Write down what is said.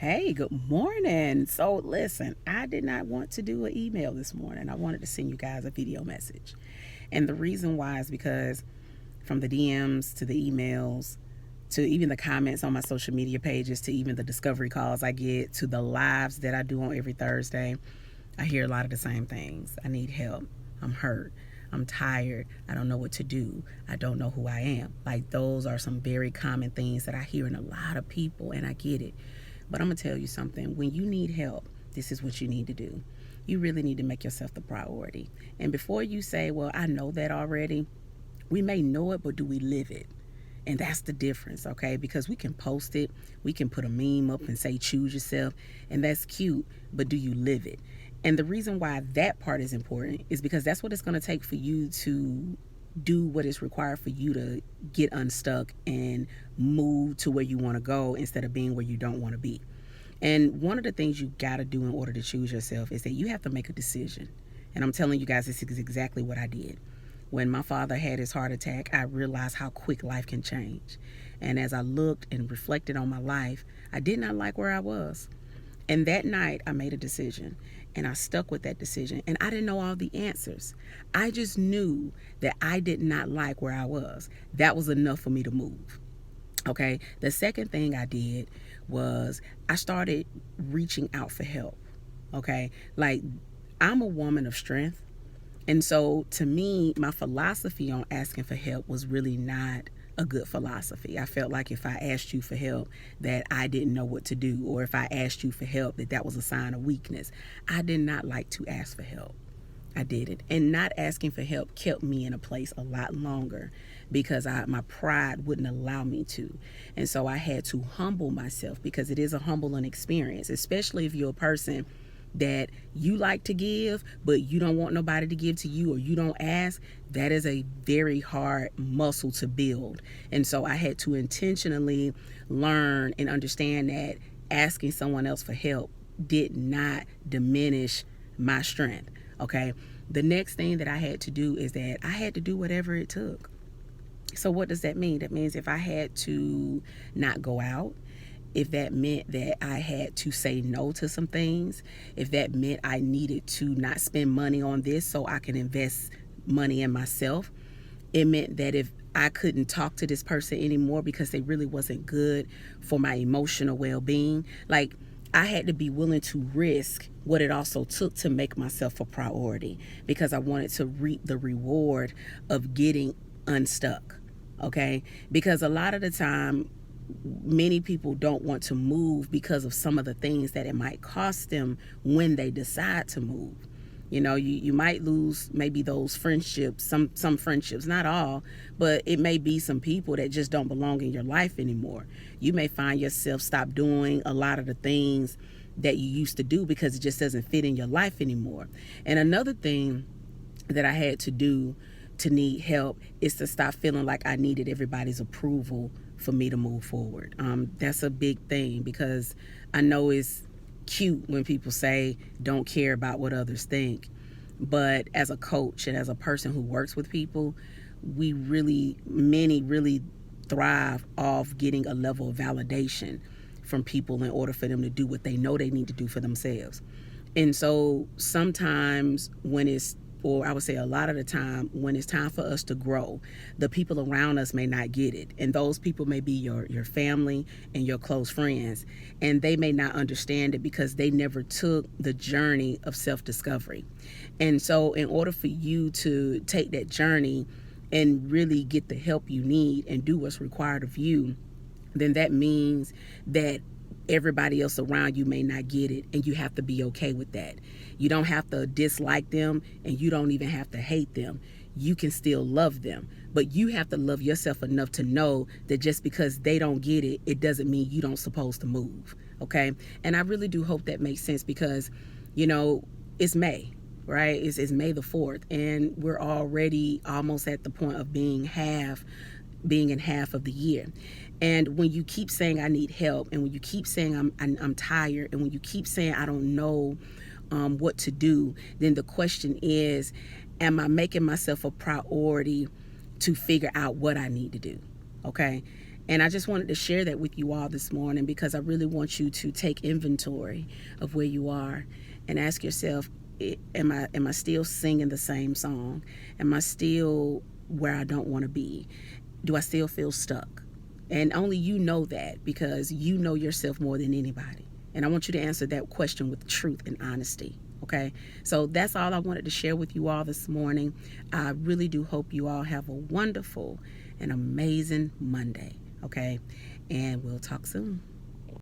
Hey, good morning. So, listen, I did not want to do an email this morning. I wanted to send you guys a video message. And the reason why is because from the DMs to the emails to even the comments on my social media pages to even the discovery calls I get to the lives that I do on every Thursday, I hear a lot of the same things. I need help. I'm hurt. I'm tired. I don't know what to do. I don't know who I am. Like, those are some very common things that I hear in a lot of people, and I get it. But I'm going to tell you something. When you need help, this is what you need to do. You really need to make yourself the priority. And before you say, well, I know that already, we may know it, but do we live it? And that's the difference, okay? Because we can post it, we can put a meme up and say, choose yourself, and that's cute, but do you live it? And the reason why that part is important is because that's what it's going to take for you to do what is required for you to get unstuck and move to where you want to go instead of being where you don't want to be. And one of the things you got to do in order to choose yourself is that you have to make a decision. And I'm telling you guys, this is exactly what I did. When my father had his heart attack, I realized how quick life can change. And as I looked and reflected on my life, I did not like where I was. And that night, I made a decision, and I stuck with that decision. And I didn't know all the answers. I just knew that I did not like where I was. That was enough for me to move. Okay. The second thing I did was I started reaching out for help. Okay. Like, I'm a woman of strength. And so to me, my philosophy on asking for help was really not a good philosophy. I felt like if I asked you for help, that I didn't know what to do, or if I asked you for help, that that was a sign of weakness. I did not like to ask for help. I did it. And not asking for help kept me in a place a lot longer because my pride wouldn't allow me to. And so I had to humble myself, because it is a humbling experience, especially if you're a person that you like to give, but you don't want nobody to give to you, or you don't ask. That is a very hard muscle to build. And so I had to intentionally learn and understand that asking someone else for help did not diminish my strength. Okay. The next thing that I had to do is that I had to do whatever it took. So what does that mean? That means if I had to not go out, if that meant that I had to say no to some things, if that meant I needed to not spend money on this so I can invest money in myself, it meant that if I couldn't talk to this person anymore because they really wasn't good for my emotional well-being, like, I had to be willing to risk what it also took to make myself a priority, because I wanted to reap the reward of getting unstuck. Okay? Because a lot of the time, many people don't want to move because of some of the things that it might cost them when they decide to move. You know, you might lose maybe those friendships, some friendships, not all, but it may be some people that just don't belong in your life anymore. You may find yourself stop doing a lot of the things that you used to do because it just doesn't fit in your life anymore. And another thing that I had to do to need help is to stop feeling like I needed everybody's approval for me to move forward. That's a big thing, because I know it's cute when people say don't care about what others think. But as a coach and as a person who works with people, many really thrive off getting a level of validation from people in order for them to do what they know they need to do for themselves. And so sometimes or I would say a lot of the time, when it's time for us to grow, the people around us may not get it. And those people may be your family and your close friends. And they may not understand it because they never took the journey of self-discovery. And so in order for you to take that journey and really get the help you need and do what's required of you, then that means that everybody else around you may not get it, and you have to be okay with that. You don't have to dislike them, and you don't even have to hate them. You can still love them, but you have to love yourself enough to know that just because they don't get it, it doesn't mean you don't supposed to move. Okay. And I really do hope that makes sense, because it's May, right? It's May the 4th, and we're already almost at the point of being in half of the year. And when you keep saying I need help, and when you keep saying I'm tired, and when you keep saying I don't know what to do, then the question is, am I making myself a priority to figure out what I need to do? Okay. And I just wanted to share that with you all this morning because I really want you to take inventory of where you are and ask yourself, am I still singing the same song? Am I still where I don't want to be? Do I still feel stuck? And only you know that, because you know yourself more than anybody. And I want you to answer that question with truth and honesty. Okay, so that's all I wanted to share with you all this morning. I really do hope you all have a wonderful and amazing Monday. Okay, and we'll talk soon.